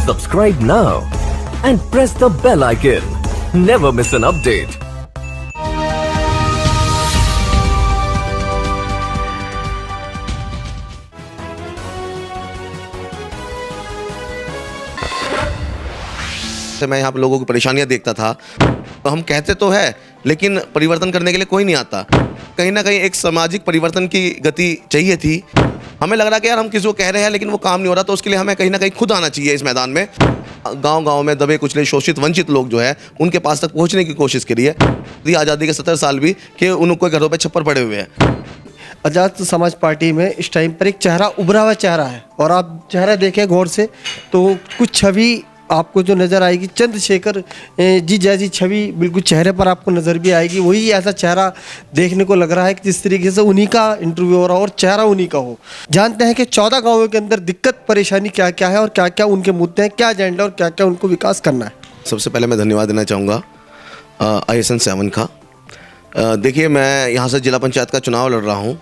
Subscribe now and press the bell icon. Never miss an update. मैं यहाँ पे लोगों की परेशानियाँ देखता था, तो हम कहते तो है लेकिन परिवर्तन करने के लिए कोई नहीं आता। कहीं ना कहीं एक सामाजिक परिवर्तन की गति चाहिए थी। हमें लग रहा कि यार हम किसी को कह रहे हैं लेकिन वो काम नहीं हो रहा, तो उसके लिए हमें कहीं ना कहीं खुद आना चाहिए इस मैदान में। गांव-गांव में दबे कुचले शोषित वंचित लोग जो है उनके पास तक पहुंचने की कोशिश करी है। आज़ादी के 70 साल भी कि उनको घरों पे छप्पर पड़े हुए हैं। आज़ाद समाज पार्टी में इस टाइम पर एक चेहरा उभरा हुआ चेहरा है, और आप चेहरा देखें गौर से तो कुछ छवि आपको जो नज़र आएगी, चंद्रशेखर जी जैसी छवि बिल्कुल चेहरे पर आपको नज़र भी आएगी। वही ऐसा चेहरा देखने को लग रहा है कि जिस तरीके से उन्हीं का इंटरव्यू हो रहा हो और चेहरा उन्हीं का हो। जानते हैं कि 14 गाँवों के अंदर दिक्कत परेशानी क्या क्या है और क्या क्या उनके मुद्दे हैं, क्या एजेंडा और क्या क्या उनको विकास करना है। सबसे पहले मैं धन्यवाद देना चाहूँगा ISN 7 का। देखिए, मैं यहाँ से जिला पंचायत का चुनाव लड़ रहा हूँ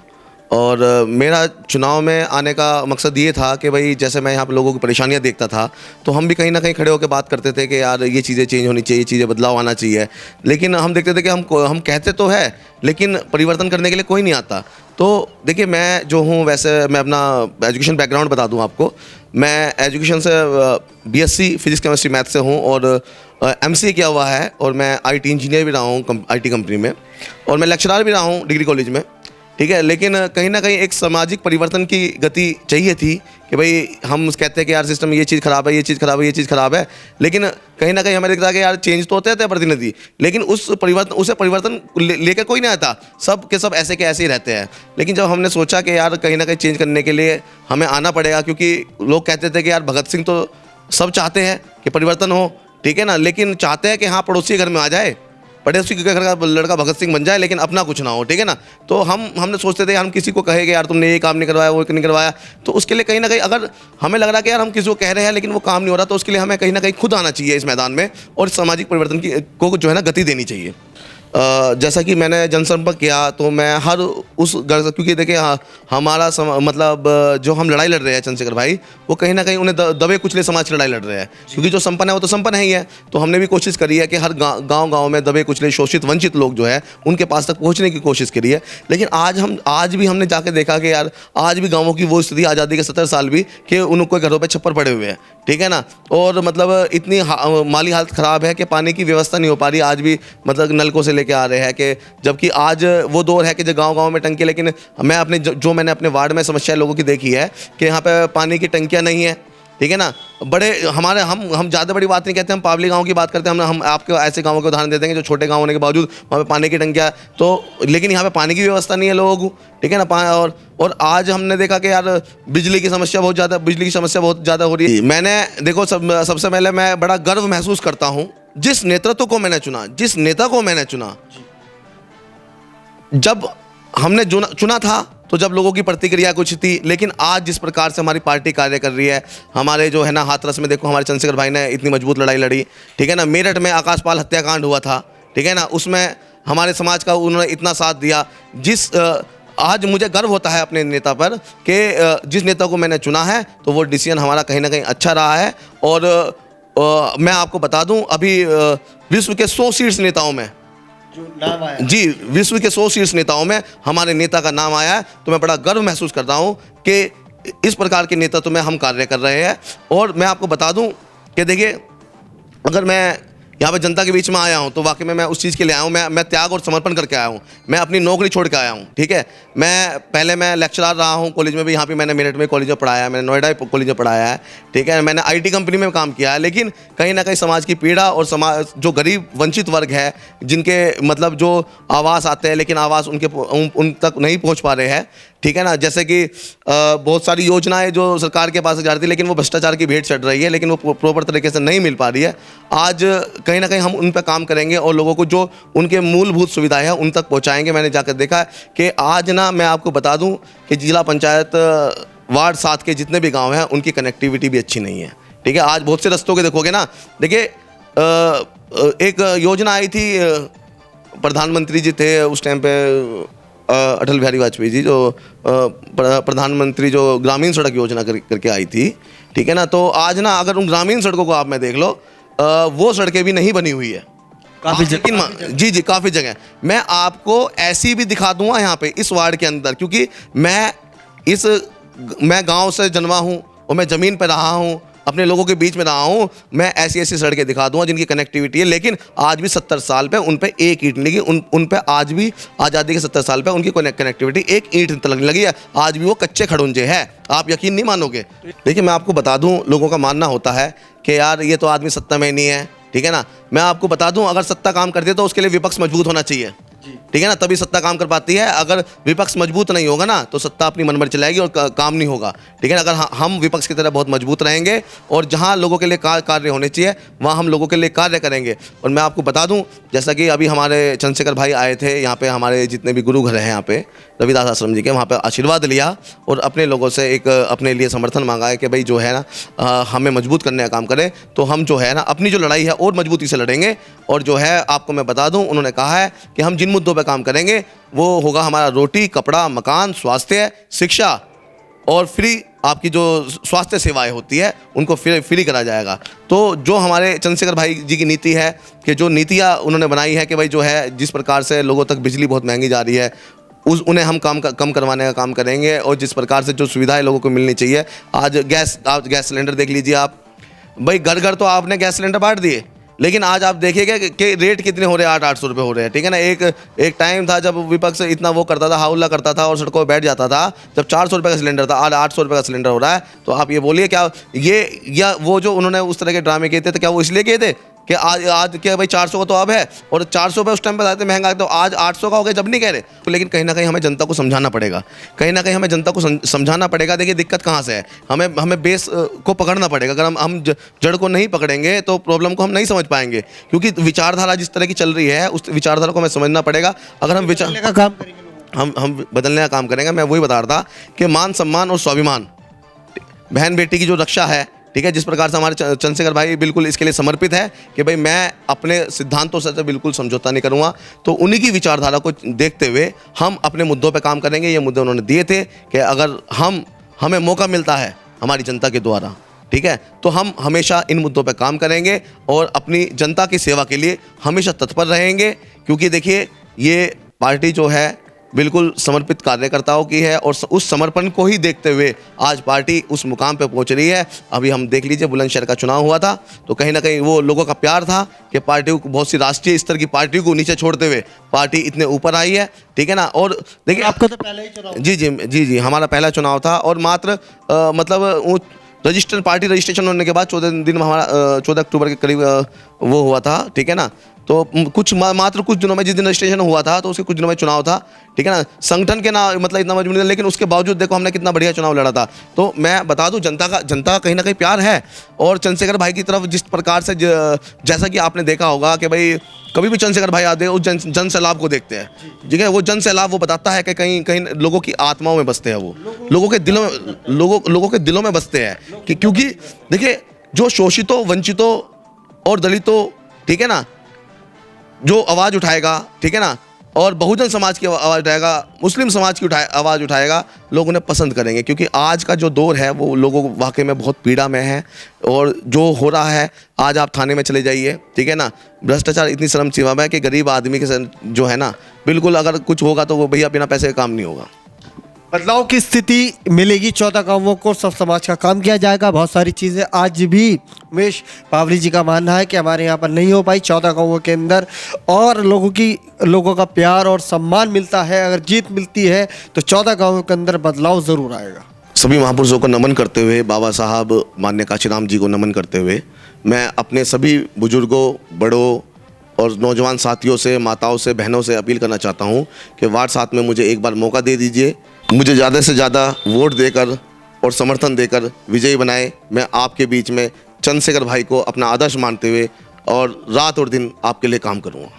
और मेरा चुनाव में आने का मकसद ये था कि भाई जैसे मैं यहाँ पे लोगों की परेशानियाँ देखता था, तो हम भी कहीं ना कहीं खड़े होकर बात करते थे कि यार ये चीज़ें चेंज होनी चाहिए, चीज़ें बदलाव आना चाहिए। लेकिन हम देखते थे कि हम कहते तो है लेकिन परिवर्तन करने के लिए कोई नहीं आता। तो देखिए, मैं जो हूँ वैसे मैं अपना एजुकेशन बैकग्राउंड बता दूँ आपको। मैं एजुकेशन से BSc फिजिक्स केमिस्ट्री मैथ से हूँ और MCA किया हुआ है, और मैं IT इंजीनियर भी रहा हूँ IT कंपनी में, और मैं लेक्चरर भी रहा हूँ डिग्री कॉलेज में। ठीक है, लेकिन कहीं ना कहीं एक सामाजिक परिवर्तन की गति चाहिए थी कि भाई हम कहते हैं कि यार सिस्टम ये चीज़ ख़राब है, ये चीज़ ख़राब है, ये चीज़ ख़राब है, लेकिन कहीं ना कहीं हमें दिखता है कि यार चेंज तो होते रहते हैं प्रतिनिधि, लेकिन उसे परिवर्तन लेकर कोई नहीं आता। सब के सब ऐसे के ऐसे ही रहते हैं। लेकिन जब हमने सोचा कि यार कहीं ना कहीं चेंज करने के लिए हमें आना पड़ेगा, क्योंकि लोग कहते थे कि यार भगत सिंह तो सब चाहते हैं कि परिवर्तन हो, ठीक है ना, लेकिन चाहते हैं कि हाँ पड़ोसी घर में आ जाए, पड़ोसी के घर का लड़का भगत सिंह बन जाए, लेकिन अपना कुछ ना हो, ठीक है ना। तो हमने सोचते थे हम किसी को कहेंगे यार तुमने ये काम नहीं करवाया, वो नहीं करवाया, तो उसके लिए कहीं ना कहीं अगर हमें लग रहा कि यार हम किसी को कह रहे हैं लेकिन वो काम नहीं हो रहा, तो उसके लिए हमें कहीं ना कहीं खुद आना चाहिए इस मैदान में और सामाजिक परिवर्तन को जो है ना गति देनी चाहिए। जैसा कि मैंने जनसंपर्क किया तो मैं हर उस घर, क्योंकि देखिए हमारा मतलब जो हम लड़ाई लड़ रहे हैं चंद्रशेखर भाई, वो कहीं ना कहीं उन्हें दबे कुचले समाज की लड़ाई लड़ रहे हैं, क्योंकि जो संपन्न है वो तो संपन्न ही है। तो हमने भी कोशिश करी है कि हर गांव में दबे कुचले शोषित वंचित लोग जो है उनके पास तक पहुंचने की कोशिश करी है। लेकिन आज भी हमने जाके देखा कि यार आज भी गाँवों की वो स्थिति, आज़ादी के 70 साल भी, कि उनको घरों पर छप्पर पड़े हुए हैं, ठीक है ना, और मतलब इतनी माली हालत ख़राब है कि पानी की व्यवस्था नहीं हो पा रही आज भी, मतलब नलकों से लेके आ रहे हैं कि जबकि आज वो दौर है कि जो गांव-गांव में टंकी, लेकिन मैं अपने जो मैंने अपने वार्ड में समस्या लोगों की देखी है कि यहाँ पे पानी की टंकियाँ नहीं है, ठीक है ना। बड़े हमारे हम ज़्यादा बड़ी बात नहीं कहते, हम पावली गांव की बात करते हैं। हम आपको ऐसे गांवों के उदाहरण देते हैं जो छोटे गांव होने के बावजूद वहाँ पे पानी की टंकियाँ, तो लेकिन यहाँ पे पानी की व्यवस्था नहीं है लोगों को, ठीक है ना। और आज हमने देखा कि यार बिजली की समस्या बहुत ज़्यादा हो रही है। मैंने देखो सबसे पहले मैं बड़ा गर्व महसूस करता हूँ जिस नेतृत्व को मैंने चुना, जिस नेता को मैंने चुना। जब हमने चुना था तो जब लोगों की प्रतिक्रिया कुछ थी, लेकिन आज जिस प्रकार से हमारी पार्टी कार्य कर रही है, हमारे जो है ना हाथरस में देखो हमारे चंद्रशेखर भाई ने इतनी मजबूत लड़ाई लड़ी, ठीक है ना। मेरठ में आकाशपाल हत्याकांड हुआ था, ठीक है ना, उसमें हमारे समाज का उन्होंने इतना साथ दिया। आज मुझे गर्व होता है अपने नेता पर कि जिस नेता को मैंने चुना है तो वो डिसीजन हमारा कहीं ना कहीं अच्छा रहा है। और मैं आपको बता दूं, अभी विश्व के 100 शीर्ष नेताओं में नाम आया, जी, विश्व के 100 शीर्ष नेताओं में हमारे नेता का नाम आया है। तो मैं बड़ा गर्व महसूस करता हूं कि इस प्रकार के नेतृत्व में हम कार्य कर रहे हैं। और मैं आपको बता दूं कि देखिए, अगर मैं यहाँ पे जनता के बीच में आया हूँ तो वाकई में मैं उस चीज़ के लिए आया हूँ, मैं त्याग और समर्पण करके आया हूँ। मैं अपनी नौकरी छोड़ के आया हूँ, ठीक है। मैं लेक्चरर रहा हूँ कॉलेज में भी, यहाँ पे मैंने मेरठ में कॉलेज में पढ़ाया है, मैंने नोएडा कॉलेज में पढ़ाया है, ठीक है। मैंने IT कंपनी में काम किया है, लेकिन कहीं ना कहीं समाज की पीड़ा और समाज जो गरीब वंचित वर्ग है, जिनके मतलब जो आवास आते हैं लेकिन आवास उन तक नहीं पहुँच पा रहे हैं, ठीक है ना। जैसे कि बहुत सारी योजनाएं जो सरकार के पास जा रही थी, लेकिन वो भ्रष्टाचार की भेंट चढ़ रही है, लेकिन वो प्रॉपर तरीके से नहीं मिल पा रही है। आज कहीं ना कहीं हम उन पर काम करेंगे और लोगों को जो उनके मूलभूत सुविधाएं हैं उन तक पहुंचाएंगे। मैंने जाकर देखा कि आज ना मैं आपको बता दूं कि जिला पंचायत वार्ड 7 के जितने भी गाँव हैं उनकी कनेक्टिविटी भी अच्छी नहीं है, ठीक है। आज बहुत से रस्तों के देखोगे ना, देखिए एक योजना आई थी, प्रधानमंत्री जी थे उस टाइम पे, अटल बिहारी वाजपेयी जी जो प्रधानमंत्री जो ग्रामीण सड़क योजना करके आई थी, ठीक है ना, तो आज ना अगर उन ग्रामीण सड़कों को आप में देख लो, वो सड़कें भी नहीं बनी हुई है काफी लेकिन जी काफ़ी जगह मैं आपको ऐसी भी दिखा दूंगा यहाँ पे इस वार्ड के अंदर, क्योंकि मैं गांव से जन्मा हूँ और मैं ज़मीन पे रहा हूँ, अपने लोगों के बीच में रहा हूँ। मैं ऐसी ऐसी सड़कें दिखा दूंगा जिनकी कनेक्टिविटी है, लेकिन आज भी 70 साल पे उन पे एक ईंट नहीं लगी। उन पे आज भी आज़ादी के 70 साल पे उनकी कनेक्टिविटी एक ईंट लगने लगी है। आज भी वो कच्चे खड़ूंजे हैं, आप यकीन नहीं मानोगे। देखिए मैं आपको बता दूं, लोगों का मानना होता है कि यार ये तो आदमी सत्ता में नहीं है, ठीक है ना। मैं आपको बता दूं, अगर सत्ता काम करती है तो उसके लिए विपक्ष मजबूत होना चाहिए, ठीक है ना, तभी सत्ता काम कर पाती है। अगर विपक्ष मजबूत नहीं होगा ना तो सत्ता अपनी मनमानी चलाएगी और काम नहीं होगा, ठीक है ना। अगर हम विपक्ष की तरह बहुत मजबूत रहेंगे और जहां लोगों के लिए कार्य होने चाहिए वहां हम लोगों के लिए कार्य करेंगे। और मैं आपको बता दूं, जैसा कि अभी हमारे चंद्रशेखर भाई आए थे यहाँ पे, हमारे जितने भी गुरु घर हैं यहाँ पे रविदास आश्रम जी के, वहाँ पे आशीर्वाद लिया और अपने लोगों से एक अपने लिए समर्थन मांगा है कि भाई जो है ना हमें मजबूत करने का काम करें। तो हम जो है ना अपनी जो लड़ाई है और मजबूती से लड़ेंगे। और जो है आपको मैं बता दूं, उन्होंने कहा है कि हम जिन मुद्दों पर काम करेंगे वो होगा हमारा रोटी, कपड़ा, मकान, स्वास्थ्य, शिक्षा और फ्री आपकी जो स्वास्थ्य सेवाएं होती है उनको फ्री करा जाएगा। तो जो हमारे चंद्रशेखर भाई जी की नीति है कि जो नीतियाँ उन्होंने बनाई है कि भाई जो है जिस प्रकार से लोगों तक बिजली बहुत महंगी जा रही है उन्हें हम कम करवाने का काम करेंगे। और जिस प्रकार से जो सुविधाएं लोगों को मिलनी चाहिए, आज गैस सिलेंडर देख लीजिए आप, भाई घर घर तो आपने गैस सिलेंडर बांट दिए, लेकिन आज आप देखिएगा कि रेट कितने हो रहे हैं, 800 रुपये हो रहे हैं, ठीक है ना। एक टाइम था जब विपक्ष इतना वो करता था, हाउला करता था और सड़कों पर बैठ जाता था, जब 400 रुपये का सिलेंडर था, आज 800 रुपये का सिलेंडर हो रहा है। तो आप ये बोलिए क्या ये या वो जो उन्होंने उस तरह के ड्रामे किए थे तो क्या वो इसलिए किए थे कि आज क्या भाई 400 का तो अब है और 400 रुपये उस टाइम पर आते महंगा, तो आज 800 का हो गया जब नहीं कह रहे। तो लेकिन कहीं ना कहीं हमें जनता को समझाना पड़ेगा, कहीं ना कहीं हमें जनता को समझाना पड़ेगा। देखिए दिक्कत कहाँ से है, हमें बेस को पकड़ना पड़ेगा। अगर हम जड़ को नहीं पकड़ेंगे तो प्रॉब्लम को हम नहीं समझ पाएंगे, क्योंकि विचारधारा जिस तरह की चल रही है उस विचारधारा को हमें समझना पड़ेगा। अगर हम विचार का काम करेंगे, हम बदलने का काम करेंगे। मैं वही बता रहा था कि मान सम्मान और स्वाभिमान, बहन बेटी की जो रक्षा है, ठीक है, जिस प्रकार से हमारे चंद्रशेखर भाई बिल्कुल इसके लिए समर्पित है कि भाई मैं अपने सिद्धांतों से बिल्कुल समझौता नहीं करूँगा। तो उन्हीं की विचारधारा को देखते हुए हम अपने मुद्दों पे काम करेंगे। ये मुद्दे उन्होंने दिए थे कि अगर हमें मौका मिलता है हमारी जनता के द्वारा, ठीक है, तो हम हमेशा इन मुद्दों पे काम करेंगे और अपनी जनता की सेवा के लिए हमेशा तत्पर रहेंगे। क्योंकि देखिए ये पार्टी जो है बिल्कुल समर्पित कार्यकर्ताओं की है और उस समर्पण को ही देखते हुए आज पार्टी उस मुकाम पे पहुंच रही है। अभी हम देख लीजिए बुलंदशहर का चुनाव हुआ था तो कहीं ना कहीं वो लोगों का प्यार था कि पार्टी को, बहुत सी राष्ट्रीय स्तर की पार्टी को नीचे छोड़ते हुए पार्टी इतने ऊपर आई है, ठीक है ना। और देखिए आपका तो पहला ही चुनाव, जी हमारा पहला चुनाव था और मात्र मतलब पार्टी रजिस्ट्रेशन होने के बाद 14 दिन में हमारा 14 अक्टूबर के करीब वो हुआ था, ठीक है ना। तो मात्र कुछ दिनों में, जिस दिन रजिस्ट्रेशन हुआ था तो उसके कुछ दिनों में चुनाव था, ठीक है ना। संगठन के ना मतलब इतना मजबूत नहीं, लेकिन उसके बावजूद देखो हमने कितना बढ़िया चुनाव लड़ा था। तो मैं बता दूं जनता का कहीं ना कहीं प्यार है। और चंद्रशेखर भाई की तरफ जिस प्रकार से जैसा कि आपने देखा होगा कि भाई कभी भी चंद्रशेखर भाई आते हैं उस जन सैलाब को देखते हैं, ठीक है। वो जन सैलाब वो बताता है कि कहीं कहीं लोगों की आत्माओं में बसते हैं, वो लोगों के दिलों में बसते हैं। क्योंकि देखिए जो शोषितों, वंचितों और दलितों, ठीक है ना, जो आवाज़ उठाएगा, ठीक है ना, और बहुजन समाज की आवाज़ उठाएगा, मुस्लिम समाज की आवाज़ उठाएगा, लोग उन्हें पसंद करेंगे। क्योंकि आज का जो दौर है वो लोगों को वाकई में बहुत पीड़ा में है। और जो हो रहा है, आज आप थाने में चले जाइए, ठीक है ना, भ्रष्टाचार इतनी शर्मसार बात है कि गरीब आदमी के जो है ना, बिल्कुल अगर कुछ होगा तो वो भैया बिना पैसे का काम नहीं होगा। बदलाव की स्थिति मिलेगी, 14 गांवों को सब समाज का काम किया जाएगा। बहुत सारी चीज़ें आज भी उमेश पावरी जी का मानना है कि हमारे यहाँ पर नहीं हो पाई 14 गांवों के अंदर, और लोगों का प्यार और सम्मान मिलता है। अगर जीत मिलती है तो 14 गांवों के अंदर बदलाव ज़रूर आएगा। सभी महापुरुषों को नमन करते हुए, बाबा साहब माननीय काशीराम जी को नमन करते हुए, मैं अपने सभी बुजुर्गों, बड़ों और नौजवान साथियों से, माताओं से, बहनों से अपील करना चाहता हूं कि वार्ड 7 में मुझे एक बार मौका दे दीजिए, मुझे ज़्यादा से ज़्यादा वोट देकर और समर्थन देकर विजयी बनाए। मैं आपके बीच में चंद्रशेखर भाई को अपना आदर्श मानते हुए और रात और दिन आपके लिए काम करूँगा।